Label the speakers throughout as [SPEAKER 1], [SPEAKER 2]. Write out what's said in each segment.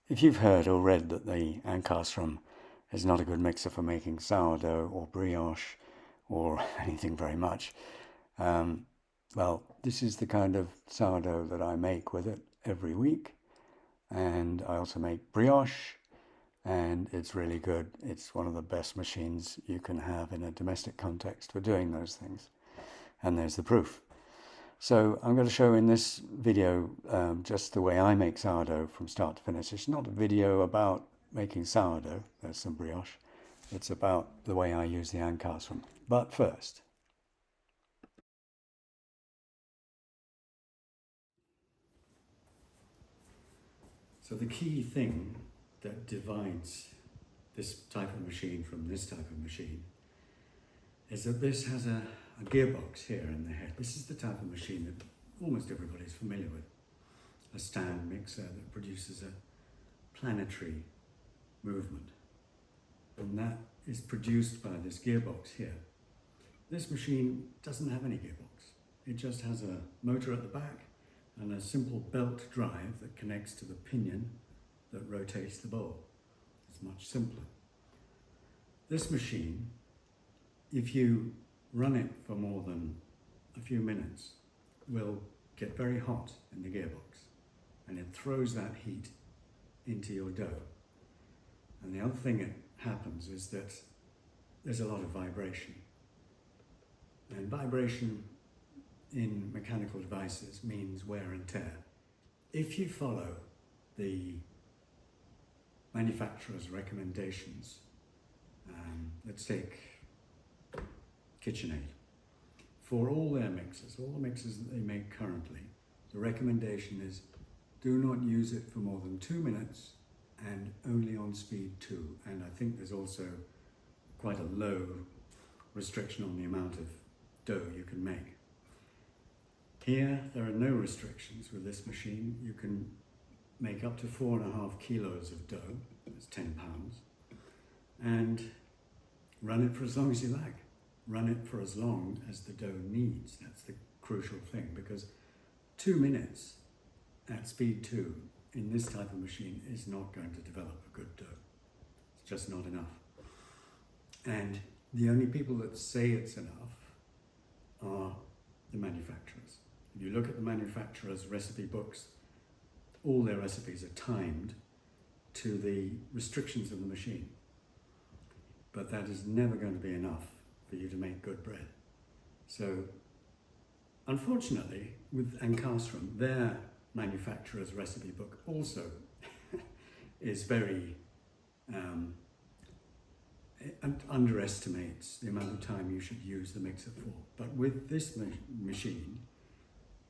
[SPEAKER 1] If you've heard or read that the Ankarsrum is not a good mixer for making sourdough or brioche or anything very much, well, this is the kind of sourdough that I make with it every week. And I also make brioche, and it's really good. It's one of the best machines you can have in a domestic context for doing those things. And there's the proof. So I'm going to show in this video just the way I make sourdough from start to finish. It's not a video about making sourdough, there's some brioche. It's about the way I use the Ankarsrum. But first, so the key thing that divides this type of machine from this type of machine is that this has a gearbox here in the head. This is the type of machine that almost everybody's familiar with. A stand mixer that produces a planetary movement. And that is produced by this gearbox here. This machine doesn't have any gearbox. It just has a motor at the back and a simple belt drive that connects to the pinion that rotates the bowl. It's much simpler. This machine, if you run it for more than a few minutes, will get very hot in the gearbox, and it throws that heat into your dough. And the other thing that happens is that there's a lot of vibration. And vibration in mechanical devices means wear and tear. If you follow the manufacturer's recommendations, let's take KitchenAid. For all their mixers, all the mixers that they make currently, the recommendation is do not use it for more than 2 minutes and only on speed 2. And I think there's also quite a low restriction on the amount of dough you can make. Here, there are no restrictions with this machine. You can make up to 4.5 kilos of dough, that's 10 pounds, and run it for as long as you like. Run it for as long as the dough needs. That's the crucial thing, because 2 minutes at speed 2 in this type of machine is not going to develop a good dough. It's just not enough. And the only people that say it's enough are the manufacturers. If you look at the manufacturers' recipe books, all their recipes are timed to the restrictions of the machine. But that is never going to be enough for you to make good bread. So, unfortunately, with Ankarsrum, their manufacturer's recipe book also is very underestimates the amount of time you should use the mixer for. But with this machine,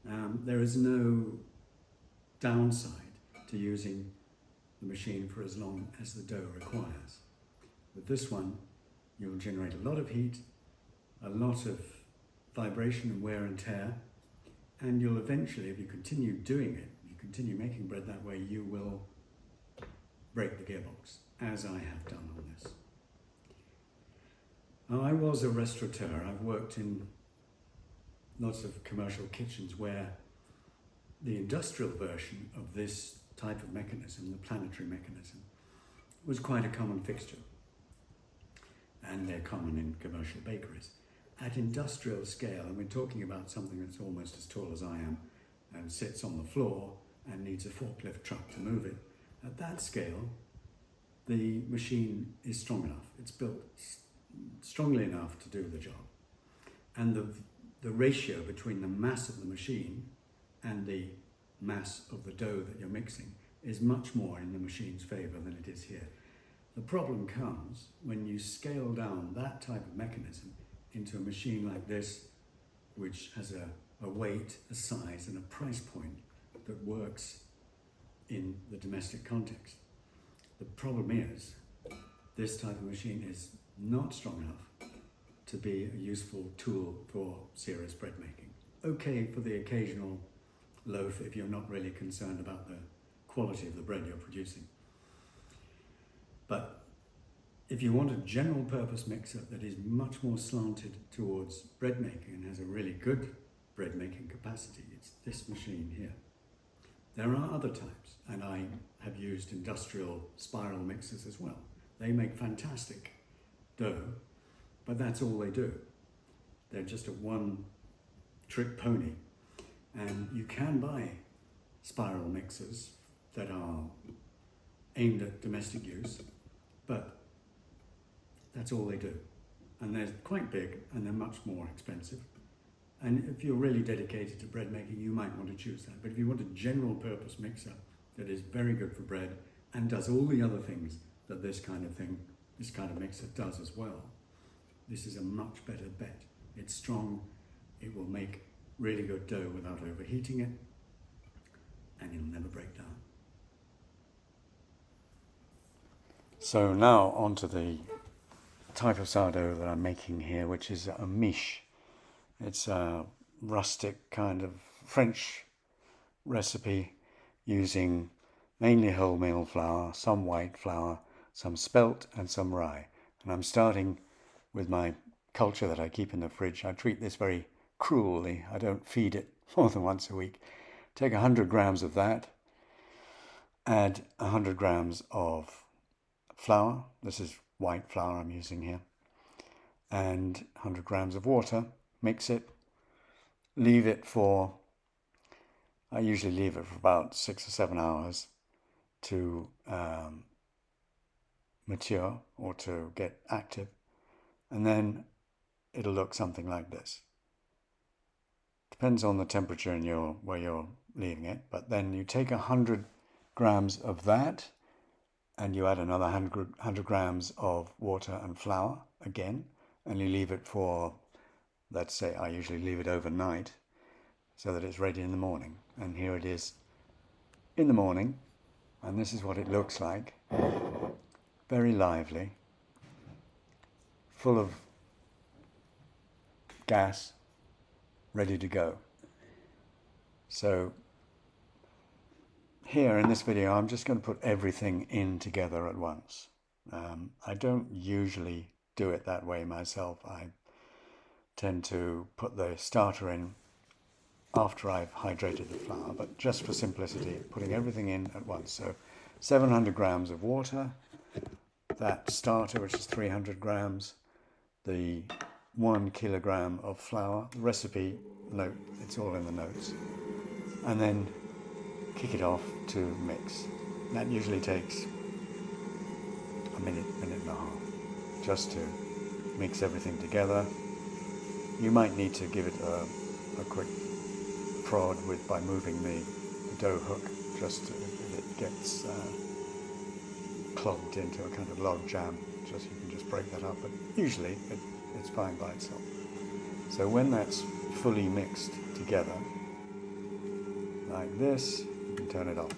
[SPEAKER 1] there is no downside to using the machine for as long as the dough requires. With this one, you'll generate a lot of heat, a lot of vibration and wear and tear, and you'll eventually, if you continue doing it, you continue making bread that way, you will break the gearbox, as I have done on this. Now, I was a restaurateur. I've worked in lots of commercial kitchens where the industrial version of this type of mechanism, the planetary mechanism, was quite a common fixture. And they're common in commercial bakeries. At industrial scale, and we're talking about something that's almost as tall as I am and sits on the floor and needs a forklift truck to move it, at that scale, the machine is strong enough. It's built strongly enough to do the job. And the ratio between the mass of the machine and the mass of the dough that you're mixing is much more in the machine's favor than it is here. The problem comes when you scale down that type of mechanism into a machine like this, which has a weight, a size, and a price point that works in the domestic context. The problem is, this type of machine is not strong enough to be a useful tool for serious bread making. Okay for the occasional loaf if you're not really concerned about the quality of the bread you're producing. But if you want a general purpose mixer that is much more slanted towards bread making and has a really good bread making capacity, it's this machine here. There are other types, and I have used industrial spiral mixers as well. They make fantastic dough, but that's all they do. They're just a one-trick pony. And you can buy spiral mixers that are aimed at domestic use, but that's all they do. And they're quite big and they're much more expensive. And if you're really dedicated to bread making, you might want to choose that. But if you want a general purpose mixer that is very good for bread and does all the other things that this kind of mixer does as well, this is a much better bet. It's strong, it will make really good dough without overheating it, and it'll never break down. So now onto the type of sourdough that I'm making here, which is a Miche. It's a rustic kind of French recipe using mainly wholemeal flour, some white flour, some spelt and some rye. And I'm starting with my culture that I keep in the fridge. I treat this very cruelly. I don't feed it more than once a week. Take 100 grams of that, add 100 grams of flour. This is white flour I'm using here. And 100 grams of water. Mix it, leave it for, I usually leave it for about 6 or 7 hours to mature or to get active, and then it'll look something like this. Depends on the temperature in where you're leaving it, but then you take 100 grams of that and you add another 100 grams of water and flour again, and you leave it for, let's say I usually leave it overnight so that it's ready in the morning. And here it is in the morning, and this is what it looks like. Very lively, full of gas, ready to go. So here in this video I'm just going to put everything in together at once. I don't usually do it that way myself. I tend to put the starter in after I've hydrated the flour, but just for simplicity, putting everything in at once. So 700 grams of water, that starter, which is 300 grams, the 1 kilogram of flour, the recipe note, it's all in the notes, and then kick it off to mix. That usually takes a minute and a half, just to mix everything together. You might need to give it a quick prod by moving the dough hook, just if it gets clogged into a kind of log jam, you can just break that up, but usually it's fine by itself. So when that's fully mixed together, like this, you can turn it off.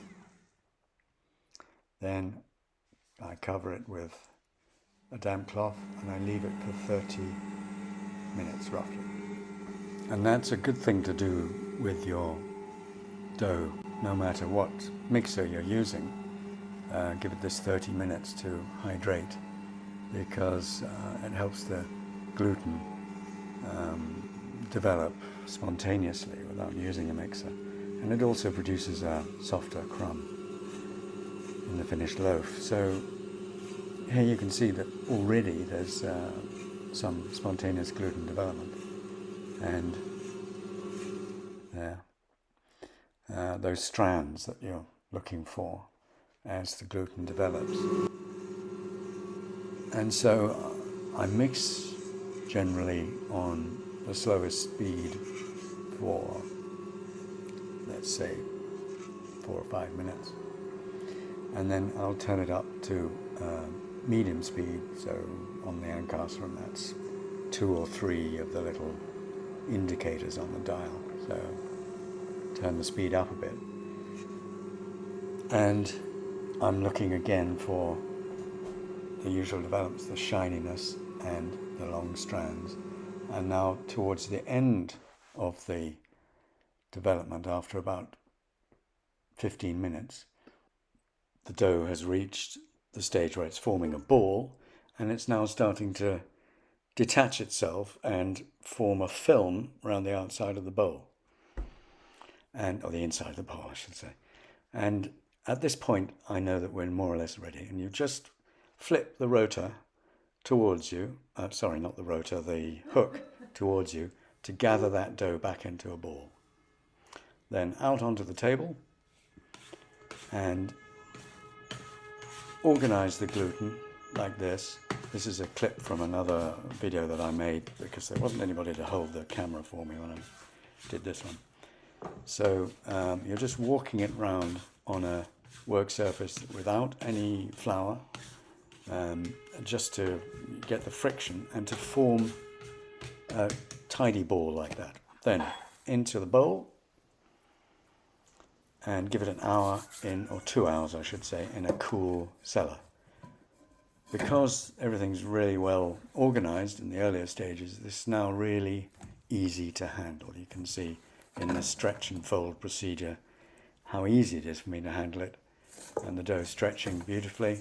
[SPEAKER 1] Then I cover it with a damp cloth and I leave it for 30 minutes roughly. And that's a good thing to do with your dough, no matter what mixer you're using. Give it this 30 minutes to hydrate, because it helps the gluten develop spontaneously without using a mixer. And it also produces a softer crumb in the finished loaf. So here you can see that already there's some spontaneous gluten development, and those strands that you're looking for as the gluten develops. And so I mix generally on the slowest speed for, let's say, 4 or 5 minutes, and then I'll turn it up to medium speed. So on the Ankarsrum, that's 2 or 3 of the little indicators on the dial. So turn the speed up a bit, and I'm looking again for the usual developments, the shininess and the long strands. And now towards the end of the development, after about 15 minutes, the dough has reached the stage where it's forming a ball, and it's now starting to detach itself and form a film around the outside of the bowl, or the inside of the bowl, I should say. And at this point, I know that we're more or less ready. And you just flip the rotor towards you, sorry, not the rotor, the hook towards you, to gather that dough back into a ball. Then out onto the table and organize the gluten like this. This is a clip from another video that I made because there wasn't anybody to hold the camera for me when I did this one. So you're just walking it round on a work surface without any flour, just to get the friction and to form a tidy ball like that. Then into the bowl and give it an hour or 2 hours, I should say, in a cool cellar. Because everything's really well organized in the earlier stages, this is now really easy to handle. You can see in the stretch and fold procedure how easy it is for me to handle it. And the dough stretching beautifully.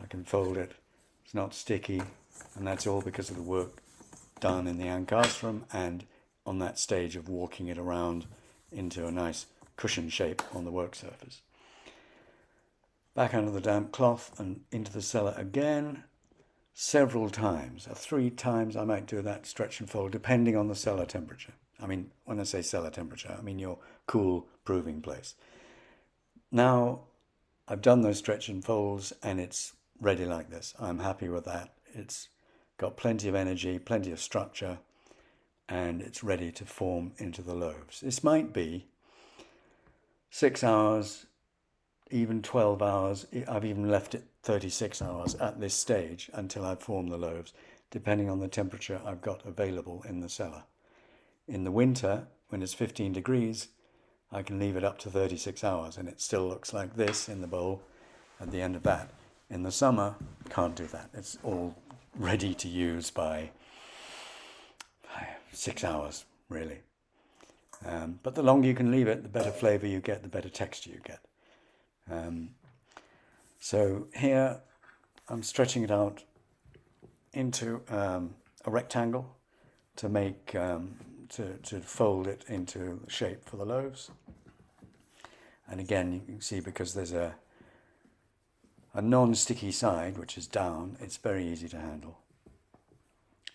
[SPEAKER 1] I can fold it, it's not sticky, and that's all because of the work done in the Ankarsrum and on that stage of walking it around into a nice cushion shape on the work surface. Back under the damp cloth and into the cellar again several times. 3 times I might do that stretch and fold depending on the cellar temperature. I mean, when I say cellar temperature, I mean your cool proving place. Now I've done those stretch and folds and it's ready like this. I'm happy with that. It's got plenty of energy, plenty of structure, and it's ready to form into the loaves. This might be 6 hours, even 12 hours. I've even left it 36 hours at this stage until I've formed the loaves, depending on the temperature I've got available in the cellar. In the winter, when it's 15 degrees, I can leave it up to 36 hours and it still looks like this in the bowl at the end of that. In the summer, can't do that. It's all ready to use by 6 hours, really. But the longer you can leave it, the better flavor you get, the better texture you get. So here I'm stretching it out into a rectangle to make to fold it into shape for the loaves. And again, you can see because there's a non-sticky side, which is down, it's very easy to handle.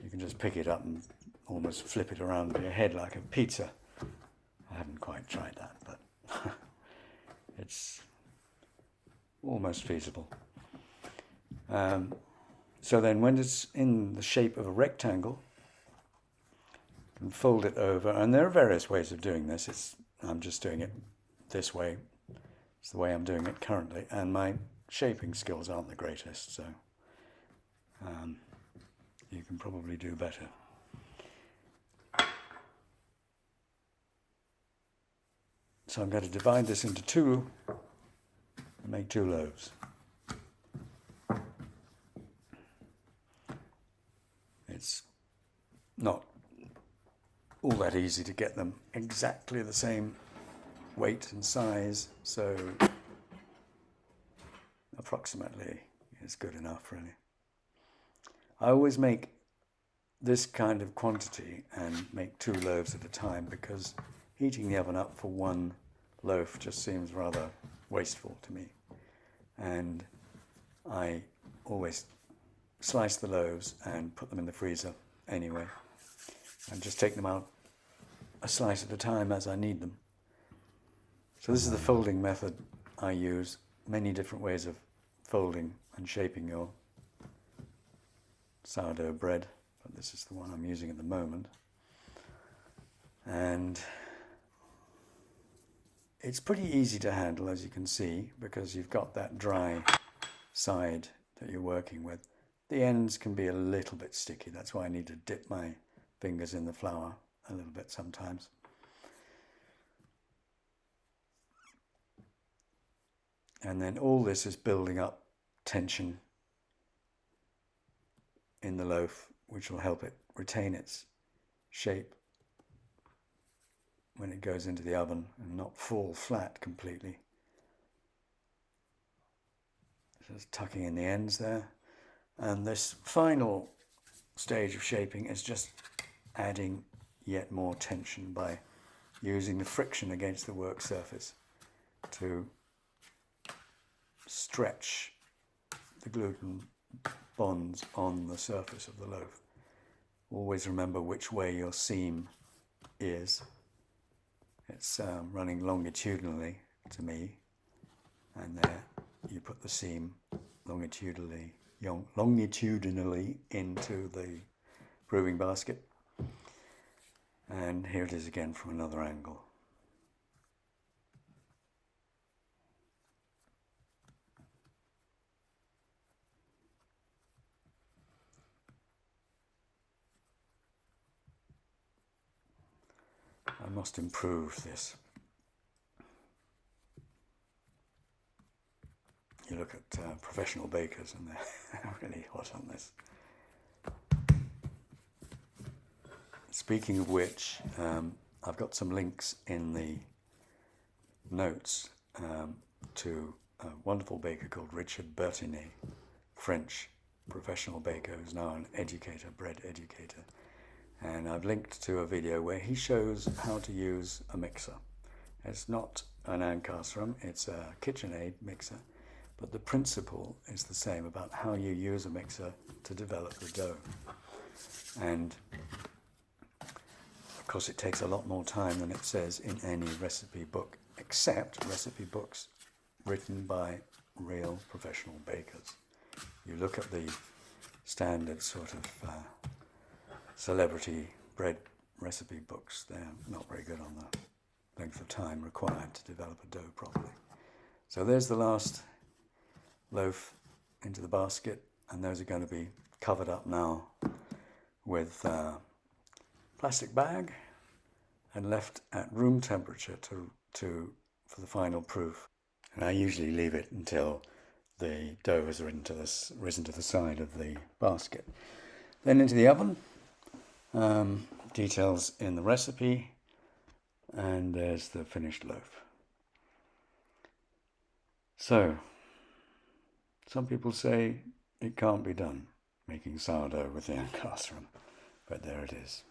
[SPEAKER 1] You can just pick it up and almost flip it around your head like a pizza. I haven't quite tried that, but it's almost feasible. So then when it's in the shape of a rectangle, you can fold it over, and there are various ways of doing this. I'm just doing it this way. It's the way I'm doing it currently, and my shaping skills aren't the greatest, so you can probably do better. So I'm going to divide this into 2 and make 2 loaves. It's not all that easy to get them exactly the same weight and size, so approximately is good enough, really. I always make this kind of quantity and make 2 loaves at a time because heating the oven up for 1 loaf just seems rather wasteful to me. And I always slice the loaves and put them in the freezer anyway, and just take them out a slice at a time as I need them. So this is the folding method I use. Many different ways of folding and shaping your sourdough bread, but this is the one I'm using at the moment. And it's pretty easy to handle, as you can see, because you've got that dry side that you're working with. The ends can be a little bit sticky. That's why I need to dip my fingers in the flour a little bit sometimes. And then all this is building up tension in the loaf, which will help it retain its shape when it goes into the oven and not fall flat completely. Just tucking in the ends there. And this final stage of shaping is just adding yet more tension by using the friction against the work surface to stretch the gluten bonds on the surface of the loaf. Always remember which way your seam is. It's running longitudinally to me, and there you put the seam longitudinally into the brewing basket, and here it is again from another angle. I must improve this. You look at professional bakers and they're really hot on this. Speaking of which, I've got some links in the notes to a wonderful baker called Richard Bertinet, French professional baker who's now an educator, bread educator. And I've linked to a video where he shows how to use a mixer. It's not an Ankarsrum, it's a KitchenAid mixer, but the principle is the same about how you use a mixer to develop the dough. And of course it takes a lot more time than it says in any recipe book, except recipe books written by real professional bakers. You look at the standard sort of celebrity bread recipe books, they're not very good on the length of time required to develop a dough properly. So there's the last loaf into the basket, and those are going to be covered up now with a plastic bag and left at room temperature for the final proof. And I usually leave it until the dough has risen to the side of the basket. Then into the oven. Details in the recipe, and there's the finished loaf. So, some people say it can't be done, making sourdough with the Ankarsrum, but there it is.